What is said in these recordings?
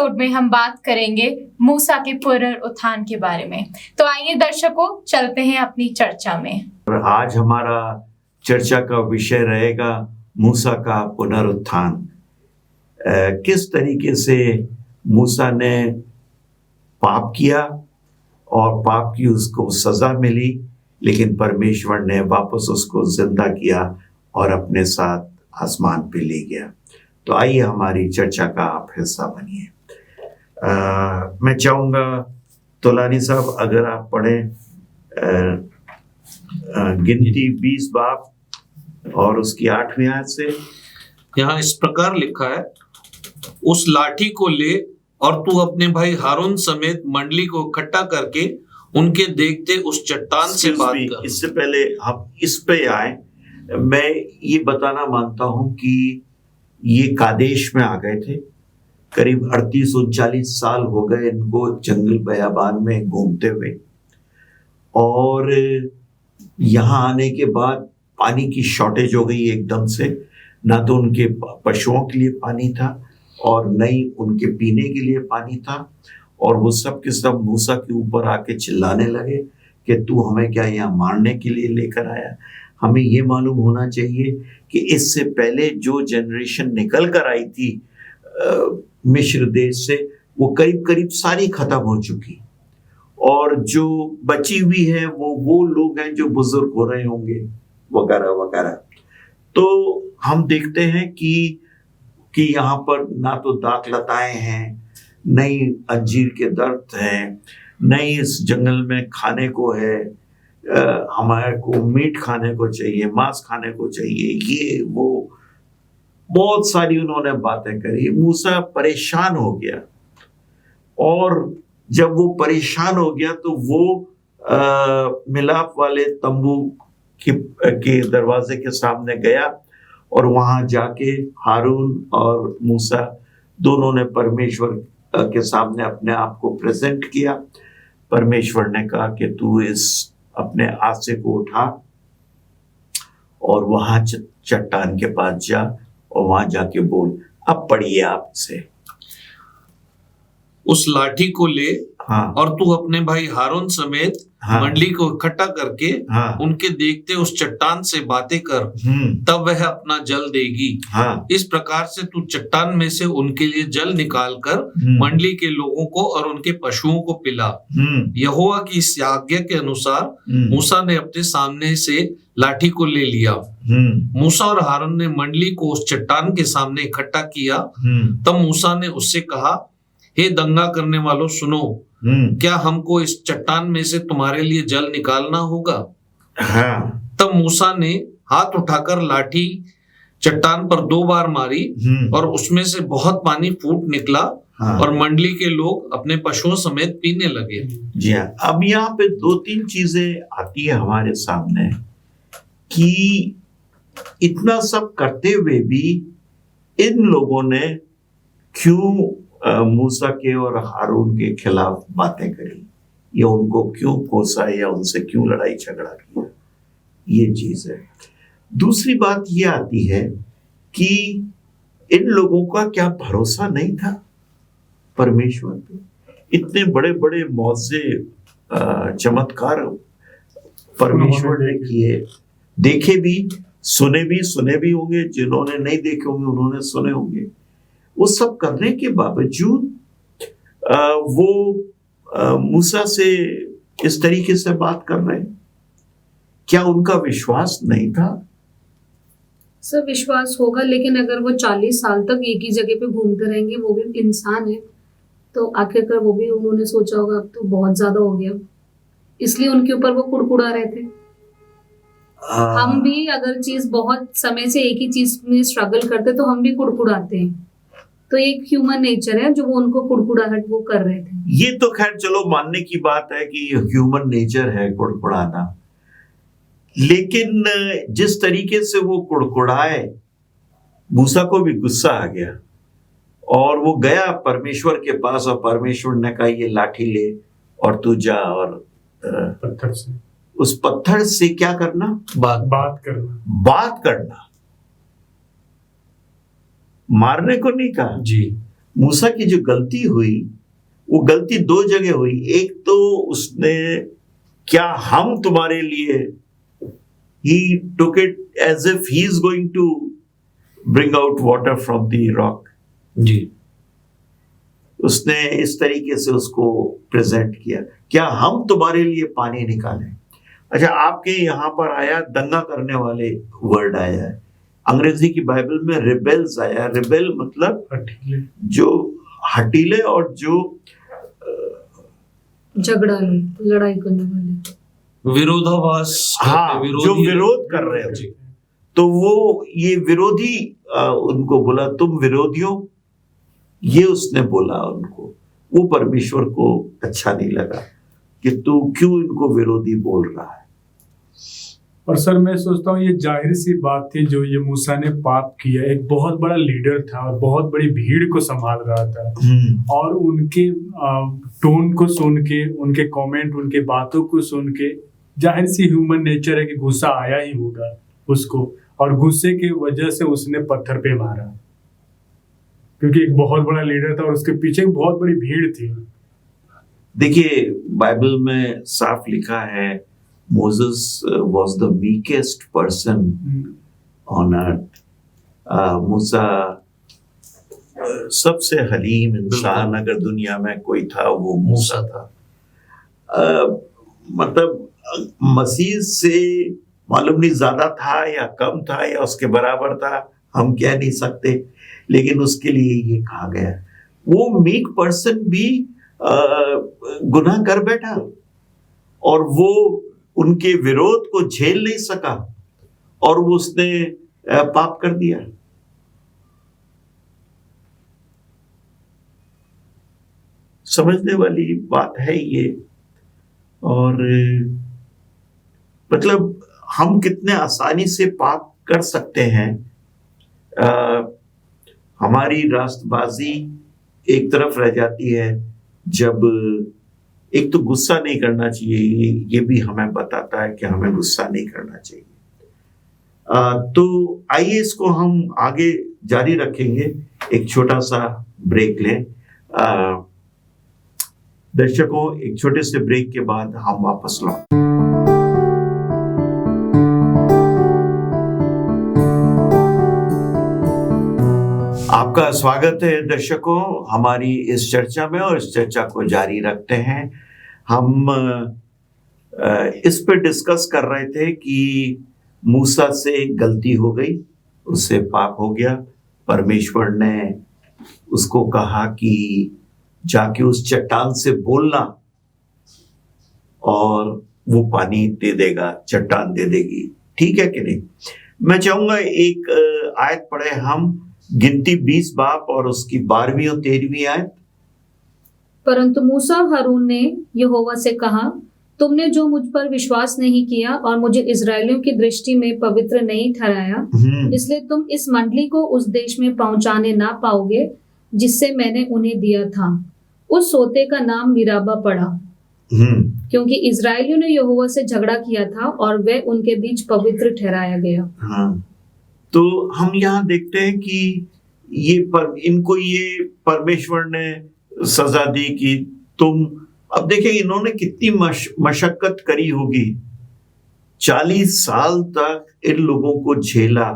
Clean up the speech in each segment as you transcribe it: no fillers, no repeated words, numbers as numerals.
Episode में हम बात करेंगे मूसा के पुनरुत्थान के बारे में। तो आइए दर्शकों, चलते हैं अपनी चर्चा में। और आज हमारा चर्चा का विषय रहेगा मूसा का पुनरुत्थान। किस तरीके से मूसा ने पाप किया और पाप की उसको सजा मिली, लेकिन परमेश्वर ने वापस उसको जिंदा किया और अपने साथ आसमान पे ले गया। तो आइए हमारी चर्चा का आप हिस्सा बनिए। मैं चाहूँगा तोलानी साहब, अगर आप पढ़ें गिनती 20 बाब और उसकी 8वीं आयत से। यहाँ इस प्रकार लिखा है, उस लाठी को ले और तू अपने भाई हारून समेत मंडली को इकट्ठा करके उनके देखते उस चट्टान से बात कर। इससे पहले हम इस पे आए, मैं ये बताना मानता हूं कि ये कादेश में आ गए थे। करीब 38-39 साल हो गए इनको जंगल बयाबान में घूमते हुए, और यहाँ आने के बाद पानी की शॉर्टेज हो गई एकदम से। ना तो उनके पशुओं के लिए पानी था और न ही उनके पीने के लिए पानी था, और वो सब के सब मूसा के ऊपर आके चिल्लाने लगे कि तू हमें क्या यहाँ मारने के लिए लेकर आया। हमें ये मालूम होना चाहिए कि इससे पहले जो जनरेशन निकल कर आई थी मिस्र देश से, वो करीब करीब सारी खत्म हो चुकी, और जो बची हुई है वो लोग हैं जो बुजुर्ग हो रहे होंगे वगैरह वगैरह। तो हम देखते हैं कि यहाँ पर ना तो दाख लताएं हैं, न ही अंजीर के दरख्त हैं, न ही इस जंगल में खाने को है। हमारे को मीट खाने को चाहिए, मांस खाने को चाहिए, ये वो बहुत सारी उन्होंने बातें करी। मूसा परेशान हो गया, और जब वो परेशान हो गया तो वो मिलाप वाले तंबू के दरवाजे के सामने गया, और वहां जाके हारून और मूसा दोनों ने परमेश्वर के सामने अपने आप को प्रेजेंट किया। परमेश्वर ने कहा कि तू इस अपने आसे को उठा और वहां चट्टान के पास जा और वहां जाके बोल। अब पढ़िए आपसे। उस लाठी को ले, हाँ, और तू अपने भाई हारून समेत मंडली को इकट्ठा करके उनके देखते उस चट्टान से बातें कर, तब वह अपना जल देगी। इस प्रकार से तू चट्टान में से उनके लिए जल निकाल कर मंडली के लोगों को और उनके पशुओं को पिला। यहोवा की इस आज्ञा के अनुसार मूसा ने अपने सामने से लाठी को ले लिया। मूसा और हारून ने मंडली को उस चट्टान के सामने इकट्ठा किया। तब मूसा ने उससे कहा, हे दंगा करने वालों, सुनो, क्या हमको इस चट्टान में से तुम्हारे लिए जल निकालना होगा? तब मूसा ने हाथ उठाकर लाठी चट्टान पर 2 बार मारी, और उसमें से बहुत पानी फूट निकला, और मंडली के लोग अपने पशुओं समेत पीने लगे। जी हाँ, अब यहाँ पे 2-3 चीजें आती है हमारे सामने कि इतना सब करते हुए भी इन लोगों ने क्यों मूसा के और हारून के खिलाफ बातें करी, या उनको क्यों कोसा, या उनसे क्यों लड़ाई झगड़ा किया। ये चीज है। दूसरी बात ये आती है कि इन लोगों का क्या भरोसा नहीं था परमेश्वर पे। इतने बड़े बड़े मौजे चमत्कार परमेश्वर ने किए, देखे भी, सुने भी होंगे। जिन्होंने नहीं देखे होंगे उन्होंने सुने होंगे। वो सब करने के बावजूद वो मूसा से इस तरीके से बात कर रहे हैं। क्या उनका विश्वास नहीं था? सर, विश्वास होगा, लेकिन अगर वो 40 साल तक एक ही जगह पे घूमते रहेंगे, वो भी इंसान है, तो आखिरकार वो भी उन्होंने सोचा होगा अब तो बहुत ज्यादा हो गया, इसलिए उनके ऊपर वो कुड़कुड़ा रहे थे। हम भी अगर चीज बहुत समय से एक ही चीज में स्ट्रगल करते तो हम भी कुड़कुड़ाते हैं। तो एक ह्यूमन नेचर है जो वो उनको कुड़कुड़ाहट वो कर रहे थे। ये तो खैर चलो मानने की बात है कि ह्यूमन नेचर है कुड़कुड़ाना, लेकिन जिस तरीके से वो कुड़कुड़ाए, मूसा को भी गुस्सा आ गया, और वो गया परमेश्वर के पास, और परमेश्वर ने कहा ये लाठी ले और तू जा और पत्थर से, उस पत्थर से क्या करना? बात करना। मारने को नहीं कहा जी। मूसा की जो गलती हुई, वो गलती दो जगह हुई। एक तो उसने, क्या हम तुम्हारे लिए, he took it as if he is going to bring out water from the rock. जी, उसने इस तरीके से उसको प्रेजेंट किया, क्या हम तुम्हारे लिए पानी निकालें। अच्छा, आपके यहाँ पर आया दंगा करने वाले वर्ड आया है, अंग्रेजी की बाइबल में रिबेल्स आया। रिबेल मतलब जो हटीले और जो झगड़ालू, लड़ाई करने वाले, विरोधाभास, हाँ, जो विरोध कर रहे थे। तो वो ये विरोधी उनको बोला, तुम विरोधियों, ये उसने बोला उनको। वो परमेश्वर को अच्छा नहीं लगा कि तू क्यों इनको विरोधी बोल रहा है। और सर मैं सोचता हूँ ये जाहिर सी बात थी, जो ये मूसा ने पाप किया, एक बहुत बड़ा लीडर था और बहुत बड़ी भीड़ को संभाल रहा था, और उनके टोन को सुन के, उनके कमेंट, उनके बातों को सुन के जाहिर सी ह्यूमन नेचर है कि गुस्सा आया ही होगा उसको, और गुस्से की वजह से उसने पत्थर पे मारा, क्योंकि एक बहुत बड़ा लीडर था और उसके पीछे एक बहुत बड़ी भीड़ थी। देखिए, बाइबल में साफ लिखा है, Moses was the meekest person on earth. मूसा सबसे हलीम इंसान अगर दुनिया में कोई था वो मूसा था। मतलब मसीह से मालूम नहीं ज्यादा था या कम था या उसके बराबर था, हम कह नहीं सकते, लेकिन उसके लिए ये कहा गया। वो मीक पर्सन भी गुनाह कर बैठा और वो उनके विरोध को झेल नहीं सका और वो उसने पाप कर दिया। समझने वाली बात है ये। और मतलब हम कितने आसानी से पाप कर सकते हैं। हमारी रास्तबाजी एक तरफ रह जाती है जब, एक तो गुस्सा नहीं करना चाहिए, ये भी हमें बताता है कि हमें गुस्सा नहीं करना चाहिए। तो आइए इसको हम आगे जारी रखेंगे, एक छोटा सा ब्रेक लें। दर्शकों, एक छोटे से ब्रेक के बाद हम वापस लौट। आपका स्वागत है दर्शकों हमारी इस चर्चा में, और इस चर्चा को जारी रखते हैं। हम इस पे डिस्कस कर रहे थे कि मूसा से गलती हो गई, उससे पाप हो गया। परमेश्वर ने उसको कहा कि जाके उस चट्टान से बोलना और वो पानी दे देगा, चट्टान दे देगी। ठीक है कि नहीं? मैं चाहूंगा एक आयत पढ़े हम, गिनती 20 बाब और उसकी 12वीं और 13वीं आयत। परंतु मूसा और हारून ने यहोवा से कहा, तुमने जो मुझ पर विश्वास नहीं किया और मुझे इजरायलियों की दृष्टि में पवित्र नहीं ठहराया, इसलिए तुम इस मंडली को उस देश में पहुंचाने ना पाओगे जिससे मैंने उन्हें दिया था। उस सोते का नाम मिराबा पड़ा, क्योंकि इजरायलियों ने यहोवा से झगड़ा किया था और वह उनके बीच पवित्र ठहराया गया। हाँ, तो हम यहाँ देखते हैं कि इनको ये परमेश्वर ने सजा दी कि तुम, अब देखिए इन्होंने कितनी मशक्कत करी होगी। 40 साल तक इन लोगों को झेला,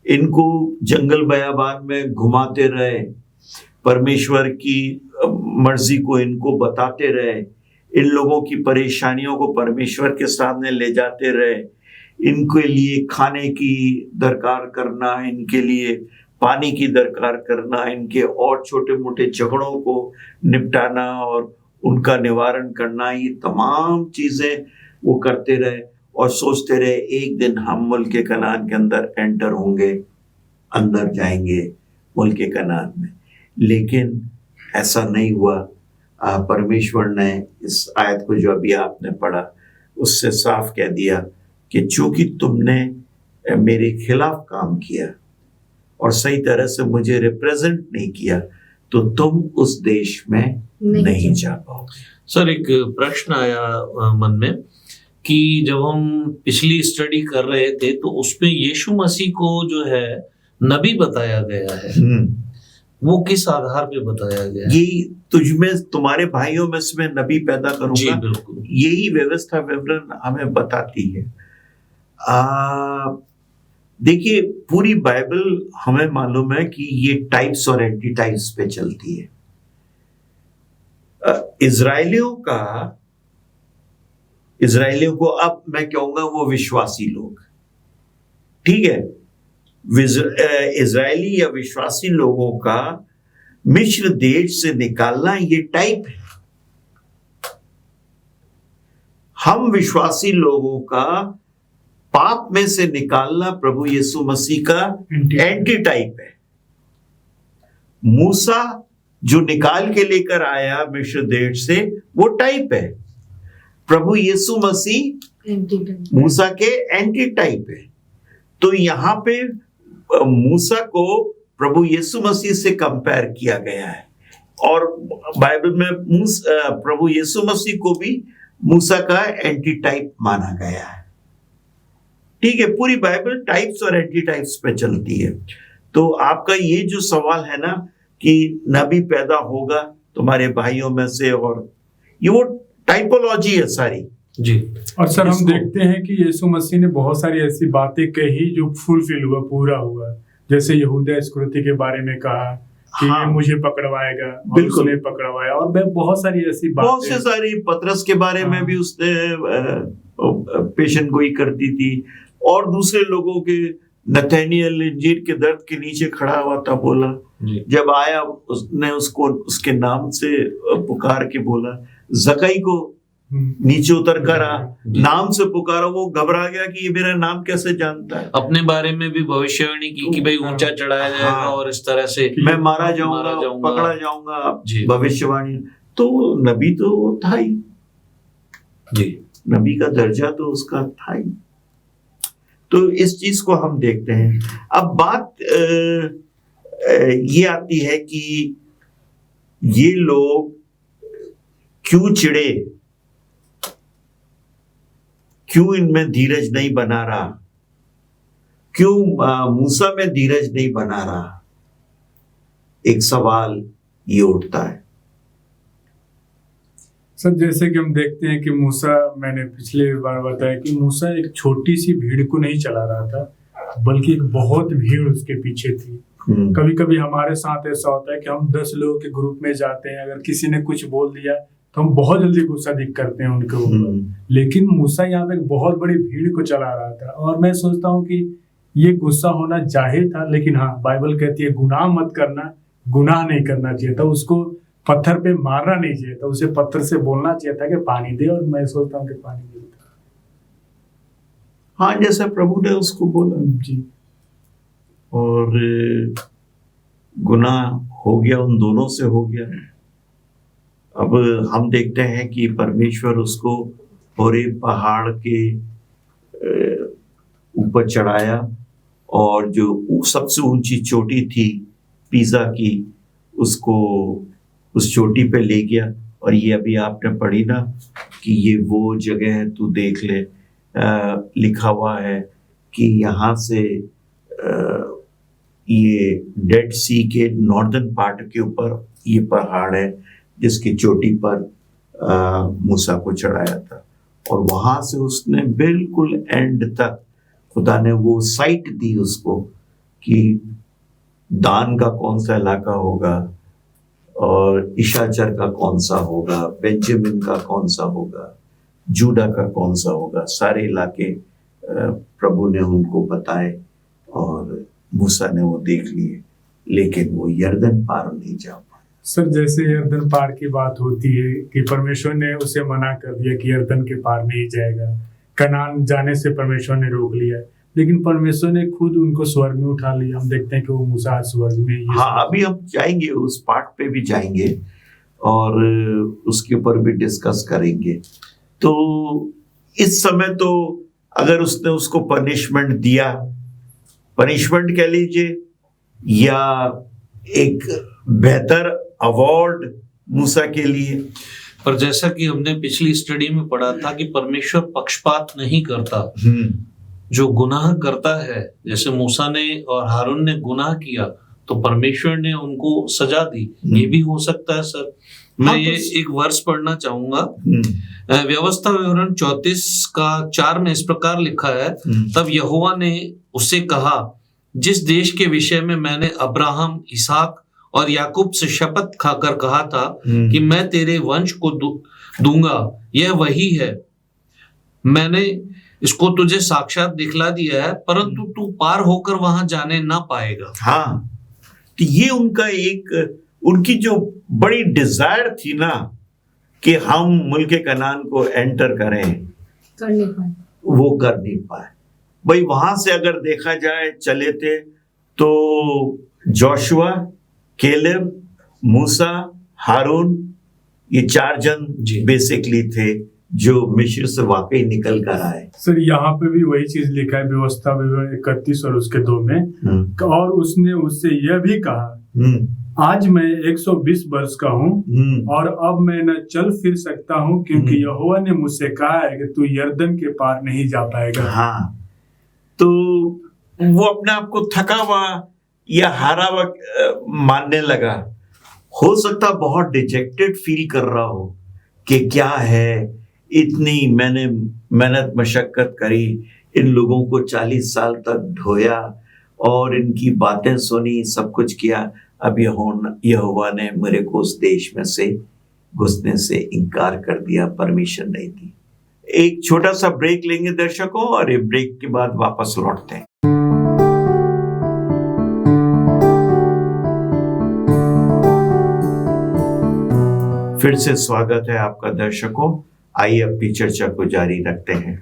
इनको जंगल बयाबान में घुमाते रहे, परमेश्वर की मर्जी को इनको बताते रहे, इन लोगों की परेशानियों को परमेश्वर के सामने ले जाते रहे, इनके लिए खाने की दरकार करना, इनके लिए पानी की दरकार करना, इनके और छोटे मोटे झगड़ों को निपटाना और उनका निवारण करना, ये तमाम चीजें वो करते रहे और सोचते रहे एक दिन हम मुल्क कनान के अंदर एंटर होंगे, अंदर जाएंगे मुल्क कनान में। लेकिन ऐसा नहीं हुआ। परमेश्वर ने इस आयत को जो अभी आपने पढ़ा उससे साफ कह दिया कि चूंकि तुमने मेरे खिलाफ काम किया और सही तरह से मुझे रिप्रेजेंट नहीं किया, तो तुम उस देश में नहीं जा पाओगे। सर, एक प्रश्न आया मन में कि जब हम पिछली स्टडी कर रहे थे तो उसमें यीशु मसीह को जो है नबी बताया गया है, वो किस आधार पे बताया गया है? यही तुझमें तुम्हारे भाइयों में से मैं नबी पैदा जी करूंगा, बिल्कुल। यही व्यवस्था विवरण हमें बताती है। देखिए पूरी बाइबल हमें मालूम है कि ये टाइप्स और एंटी टाइप्स पे चलती है। इजरायलियों को अब मैं कहूंगा वो विश्वासी लोग, ठीक है, इजरायली या विश्वासी लोगों का मिस्र देश से निकालना ये टाइप है। हम विश्वासी लोगों का पाप में से निकालना प्रभु यीशु मसीह का एंटी टाइप है। मूसा जो निकाल के लेकर आया मिस्र देश से वो टाइप है, प्रभु यीशु मसीह मूसा के एंटी टाइप है। तो यहां पे मूसा को प्रभु यीशु मसीह से कंपेयर किया गया है और बाइबल में प्रभु यीशु मसीह को भी मूसा का एंटी टाइप माना गया है। ठीक है, पूरी बाइबल टाइप्स और एंटी टाइप्स पे चलती है। तो आपका ये जो सवाल है ना कि नबी पैदा होगा तुम्हारे भाइयों में से, और ये वो टाइपोलॉजी है सारी जी। और सर हम देखते हैं कि यीशु मसीह ने बहुत सारी ऐसी बातें कही जो फुलफिल हुआ, पूरा हुआ। जैसे यहूदा इस्करियोती के बारे में कहा कि ये मुझे पकड़वाएगा, बिल्कुल उसने पकड़वाया। और बहुत सारी ऐसी बातें, बहुत से सारी पतरस के बारे में भी उसने पेशेंट गोई करती थी, और दूसरे लोगों के नथानिएल इंजीर के दर्द के नीचे खड़ा हुआ था, बोला जब आया उसने उसको उसके नाम से पुकार के बोला। जकई को नीचे उतर कर नाम से पुकारा, वो घबरा गया कि ये मेरा नाम कैसे जानता है। अपने बारे में भी भविष्यवाणी की कि भाई ऊंचा चढ़ाया जाएगा और इस तरह से मैं मारा जाऊंगा, पकड़ा जाऊंगा, भविष्यवाणी। तो नबी तो था ही जी, नबी का दर्जा तो उसका था ही। तो इस चीज को हम देखते हैं। अब बात ये आती है कि ये लोग क्यों चिढ़े, क्यों इनमें धीरज नहीं बना रहा, क्यों मूसा में धीरज नहीं बना रहा, एक सवाल ये उठता है। सर जैसे कि हम देखते हैं कि मूसा, मैंने पिछले बार बताया कि मूसा एक छोटी सी भीड़ को नहीं चला रहा था, बल्कि एक बहुत भीड़ उसके पीछे थी। कभी कभी हमारे साथ ऐसा होता है कि हम 10 लोगों के ग्रुप में जाते हैं, अगर किसी ने कुछ बोल दिया तो हम बहुत जल्दी गुस्सा दिख करते हैं उनके ऊपर। लेकिन मूसा यहाँ पे एक बहुत बड़ी भीड़ को चला रहा था, और मैं सोचता हूँ कि ये गुस्सा होना जाहिर था। लेकिन हाँ, बाइबल कहती है गुनाह मत करना, गुनाह नहीं करना चाहिए था, उसको पत्थर पे मारना नहीं चाहिए था, उसे पत्थर से बोलना चाहिए था कि पानी दे, और मैं सोचता हूँ कि पानी दे। हाँ, जैसे प्रभु ने उसको बोला जी, और गुनाह हो गया, उन दोनों से हो गया। अब हम देखते हैं कि परमेश्वर उसको होरेब पहाड़ के ऊपर चढ़ाया, और जो सबसे ऊंची चोटी थी पिज़ा की, उसको उस चोटी पे ले गया। और ये अभी आपने पढ़ी ना कि ये वो जगह है, तू देख ले, लिखा हुआ है कि यहाँ से ये डेड सी के नॉर्दर्न पार्ट के ऊपर ये पहाड़ है जिसकी चोटी पर मूसा को चढ़ाया था। और वहां से उसने बिल्कुल एंड तक खुदा ने वो साइट दी उसको कि दान का कौन सा इलाका होगा, और इशाचर का कौन सा होगा, बेंजामिन का कौन सा होगा, जूडा का कौन सा होगा। सारे इलाके प्रभु ने उनको बताए और मूसा ने वो देख लिए, लेकिन वो यरदन पार नहीं जा पाया। सर जैसे यरदन पार की बात होती है कि परमेश्वर ने उसे मना कर दिया कि यरदन के पार नहीं जाएगा, कनान जाने से परमेश्वर ने रोक लिया, लेकिन परमेश्वर ने खुद उनको स्वर्ग में उठा लिया। हम देखते हैं कि वो मूसा स्वर्ग में। हाँ, अभी हम जाएंगे उस पार्ट पे भी जाएंगे और उसके ऊपर भी डिस्कस करेंगे। तो इस समय तो अगर उसने उसको पनिशमेंट दिया, पनिशमेंट कह लीजिए, या एक बेहतर अवार्ड मूसा के लिए। पर जैसा कि हमने पिछली स्टडी में पढ़ा था कि परमेश्वर पक्षपात नहीं करता, जो गुनाह करता है, जैसे मूसा ने और हारून ने गुनाह किया तो तो परमेश्वर ने उनको सजा दी। ये भी हो सकता है सर। मैं ये एक वर्ष पढ़ना चाहूंगा। व्यवस्था विवरण 34 का 4 में इस प्रकार लिखा है, तब यहोवा ने उससे कहा, जिस देश के विषय में मैंने अब्राहम, इसहाक और याकूब से शपथ खाकर कहा था कि मैं तेरे वंश को दूंगा, यह वही है। मैंने इसको तुझे साक्षात दिखला दिया है, परंतु तू पार होकर वहां जाने ना पाएगा। हाँ, तो ये उनका उनकी जो बड़ी डिजायर थी ना कि हम मुल्क कनान को एंटर करें, वो कर नहीं पाए। भाई वहां से अगर देखा जाए चले थे तो जोशुआ, केलेब, मूसा, हारून, ये 4 जन बेसिकली थे जो मिस्र से वाकई निकल कर आए। सर यहाँ पे भी वही चीज लिखा है व्यवस्था विवरण 31 और उसके 2 में, और उसने उससे यह भी कहा, आज मैं 120 वर्ष का हूँ और अब मैं न चल फिर सकता हूँ, क्योंकि यहोवा ने मुझसे कहा है कि तू यरदन के पार नहीं जा पाएगा। हाँ, तो वो अपने आप को थका हुआ या हारा हुआ मानने लगा। हो सकता बहुत डिजेक्टेड फील कर रहा हो कि क्या है, इतनी मैंने मेहनत मशक्कत करी, इन लोगों को 40 साल तक ढोया और इनकी बातें सुनी, सब कुछ किया, अब यहोवा ने मेरे को उस देश में से घुसने से इनकार कर दिया, परमिशन नहीं दी। एक छोटा सा ब्रेक लेंगे दर्शकों, और ये ब्रेक के बाद वापस लौटते हैं। फिर से स्वागत है आपका दर्शकों। आइए अपनी चर्चा को जारी रखते हैं।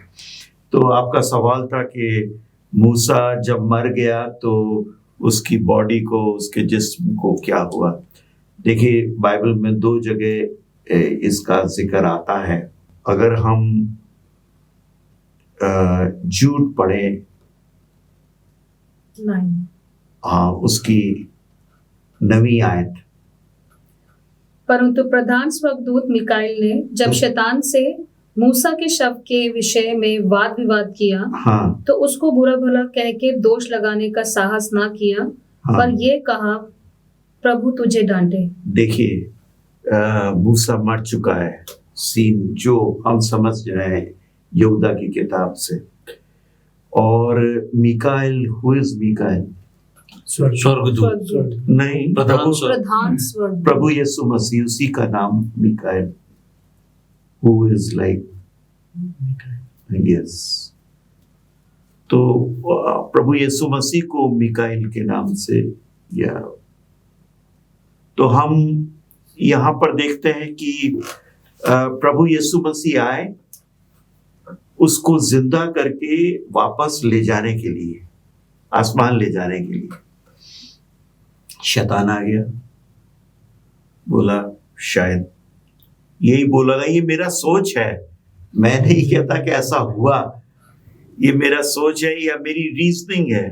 तो आपका सवाल था कि मूसा जब मर गया तो उसकी बॉडी को, उसके जिस्म को क्या हुआ। देखिए, बाइबल में 2 जगह इसका जिक्र आता है। अगर हम जूड पढ़ें, हाँ, उसकी 9वीं आयत, परंतु प्रधान स्वर्गदूत मिकाएल ने जब शैतान से मूसा के शव के विषय में वाद विवाद किया, हाँ, तो उसको बुरा भला कह के दोष लगाने का साहस ना किया, हाँ, पर ये कहा, प्रभु तुझे डांटे। देखिए, मूसा मर चुका है, सीन जो हम समझ रहे हैं यहूदा की किताब से। और मिकाएल, हु इज मिकाएल? स्वर्गदूत नहीं, प्रधान प्रभु यीशु मसीह, उसी का नाम Mikael, who is like yes। तो प्रभु यीशु मसीह को मिकाएल के नाम से, या तो हम यहाँ पर देखते हैं कि प्रभु यीशु मसीह आए उसको जिंदा करके वापस ले जाने के लिए, आसमान ले जाने के लिए। शैतान आ गया, बोला, शायद यही बोला, ये मेरा सोच है, मैं नहीं कहता कि ऐसा हुआ, ये मेरा सोच है या मेरी रीजनिंग है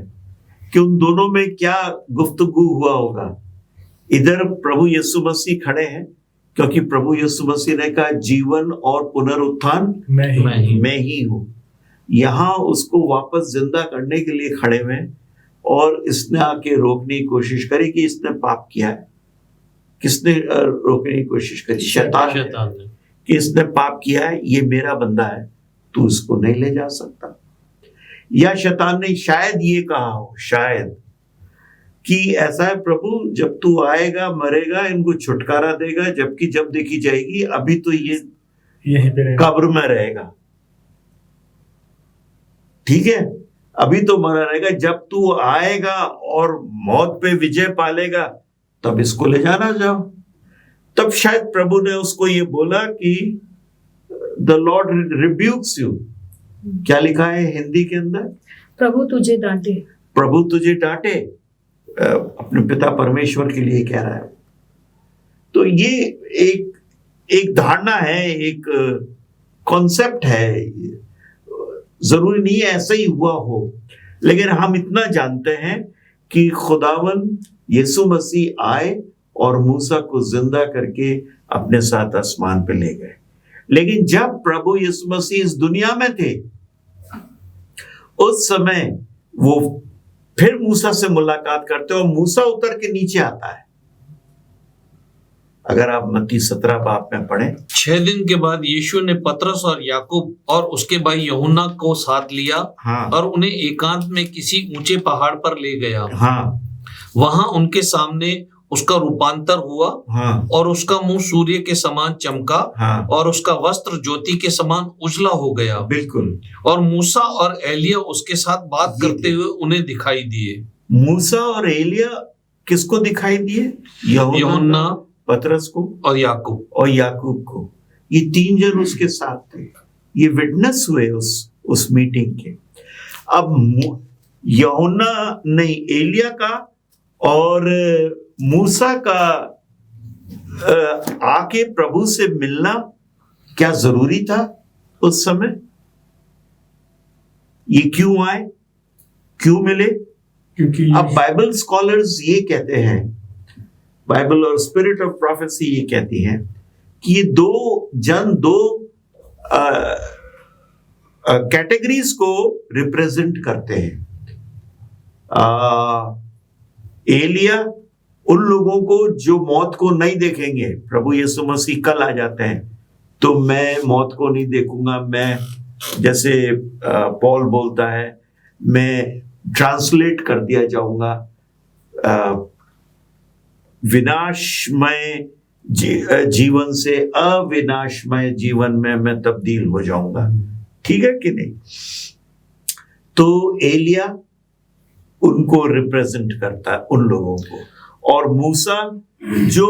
कि उन दोनों में क्या गुफ्तगू हुआ होगा। इधर प्रभु यीशु मसीह खड़े हैं, क्योंकि प्रभु यीशु मसीह ने कहा जीवन और पुनरुत्थान मैं ही हूं। यहां उसको वापस जिंदा करने के लिए खड़े हुए, और इसने आके रोकने की कोशिश करी कि इसने पाप किया है। किसने रोकने की कोशिश करी? शैतान ने कि इसने पाप किया है, ये मेरा बंदा है, तू इसको नहीं ले जा सकता। या शैतान ने शायद ये कहा हो, शायद कि ऐसा है प्रभु, जब तू आएगा, मरेगा, इनको छुटकारा देगा, जबकि जब देखी जाएगी अभी तो ये यहीं पे कब्र में रहेगा, ठीक है, अभी तो मरा रहेगा, जब तू आएगा और मौत पे विजय पालेगा तब इसको ले जाना जाओ। तब शायद प्रभु ने उसको ये बोला कि द लॉर्ड रिब्यूक्स यू। क्या लिखा है हिंदी के अंदर? प्रभु तुझे डांटे। प्रभु तुझे डांटे, अपने पिता परमेश्वर के लिए कह रहा है। तो ये एक धारणा है, एक कॉन्सेप्ट है। जरूरी नहीं है ऐसा ही हुआ हो, लेकिन हम इतना जानते हैं कि खुदावन यीशु मसीह आए और मूसा को जिंदा करके अपने साथ आसमान पे ले गए। लेकिन जब प्रभु यीशु मसीह इस दुनिया में थे, उस समय वो फिर मूसा से मुलाकात करते हैं और मूसा उतर के नीचे आता है। अगर आप मत्ती 17 बाब में पढ़ें, 6 दिन के बाद यीशु ने पतरस और याकूब और उसके भाई यूहन्ना को साथ लिया। हाँ, और उन्हें एकांत में किसी ऊंचे पहाड़ पर ले गया। हाँ, वहां उनके सामने उसका रूपांतर हुआ। हाँ, और उसका मुंह सूर्य के समान चमका। हाँ, और उसका वस्त्र ज्योति के समान उजला हो गया। बिल्कुल। और मूसा और एलिया उसके साथ बात करते हुए उन्हें दिखाई दिए। मूसा और एलिया किसको दिखाई दिए? यूहन्ना, पतरस को और याकूब को। ये 3 जन उसके साथ थे, ये विटनेस हुए उस मीटिंग के। अब यूहन्ना नहीं, एलिया का और मूसा का आके प्रभु से मिलना क्या जरूरी था उस समय? ये क्यों आए, क्यों मिले? क्योंकि अब बाइबल स्कॉलर्स ये कहते हैं, बाइबल और स्पिरिट ऑफ प्रोफेसी ये कहती है कि ये दो कैटेगरीज को रिप्रेजेंट करते हैं। एलिया उन लोगों को जो मौत को नहीं देखेंगे। प्रभु यीशु मसीह कल आ जाते हैं तो मैं मौत को नहीं देखूंगा, मैं जैसे पॉल बोलता है, मैं ट्रांसलेट कर दिया जाऊंगा, विनाशमय जीवन से अविनाशमय जीवन में मैं तब्दील हो जाऊंगा। ठीक है कि नहीं? तो एलिया उनको रिप्रेजेंट करता है, उन लोगों को। और मूसा जो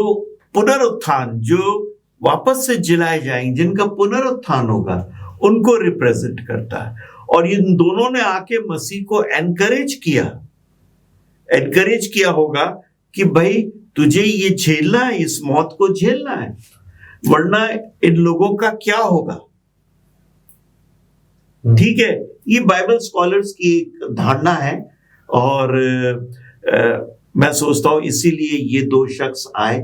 पुनरुत्थान, जो वापस से जिलाए जाएंगे, जिनका पुनरुत्थान होगा, उनको रिप्रेजेंट करता है। और इन दोनों ने आके मसीह को एनकरेज किया होगा कि भाई तुझे ये झेलना है, इस मौत को झेलना है, वरना इन लोगों का क्या होगा। ठीक है, ये बाइबल स्कॉलर्स की एक धारणा है। और मैं सोचता हूं इसीलिए ये 2 शख्स आए।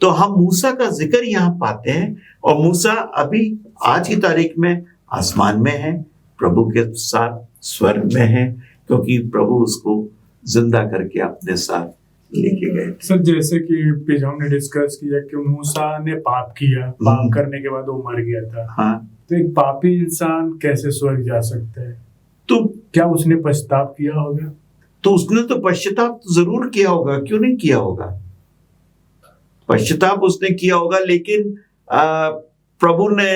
तो हम मूसा का जिक्र यहां पाते हैं, और मूसा अभी आज की तारीख में आसमान में है, प्रभु के साथ स्वर्ग में है, क्योंकि प्रभु उसको जिंदा करके अपने साथ लेके गए। सर, जैसे कि हमने डिस्कस किया कि मूसा ने पाप किया, पाप करने के बाद वो मर गया था। हाँ, तो एक पापी इंसान कैसे स्वर्ग जा सकता है? तो क्या उसने पश्चाताप किया होगा? तो उसने तो पश्चाताप जरूर किया होगा, क्यों नहीं किया होगा? पश्चाताप उसने किया होगा, लेकिन प्रभु ने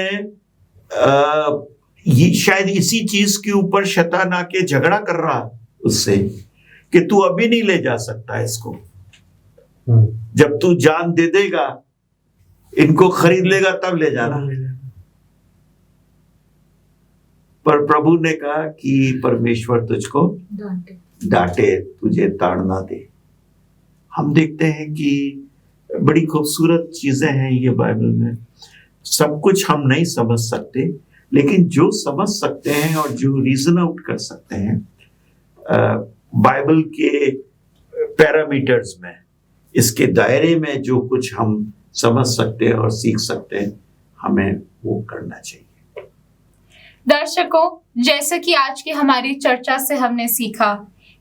ये शायद इसी चीज के ऊपर शैतान आके झगड़ा कर रहा उससे कि तू अभी नहीं ले जा सकता इसको, जब तू जान दे देगा, इनको खरीद लेगा तब ले जाना। पर प्रभु ने कहा कि परमेश्वर तुझको डांटे, तुझे ताड़ना दे। हम देखते हैं कि बड़ी खूबसूरत चीजें हैं ये बाइबल में। सब कुछ हम नहीं समझ सकते, लेकिन जो समझ सकते हैं और जो रीजन आउट कर सकते हैं बाइबल के पैरामीटर्स में, इसके दायरे में जो कुछ हम समझ सकते हैं और सीख सकते हैं, हमें वो करना चाहिए। दर्शकों, जैसे कि आज की हमारी चर्चा से हमने सीखा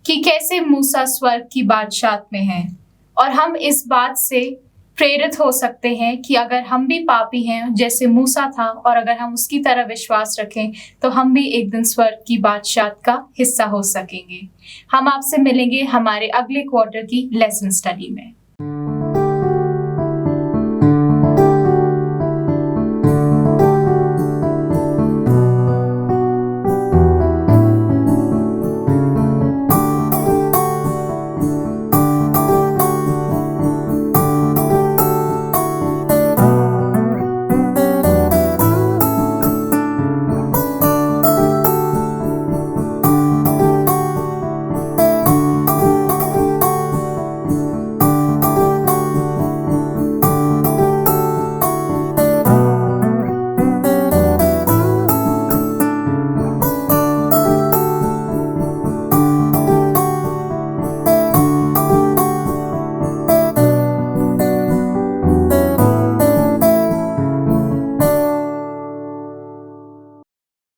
कि कैसे मूसा स्वर्ग की बादशाह में है, और हम इस बात से प्रेरित हो सकते हैं कि अगर हम भी पापी हैं जैसे मूसा था, और अगर हम उसकी तरह विश्वास रखें, तो हम भी एक दिन स्वर्ग की बादशाह का हिस्सा हो सकेंगे। हम आपसे मिलेंगे हमारे अगले क्वार्टर की लेसन स्टडी में।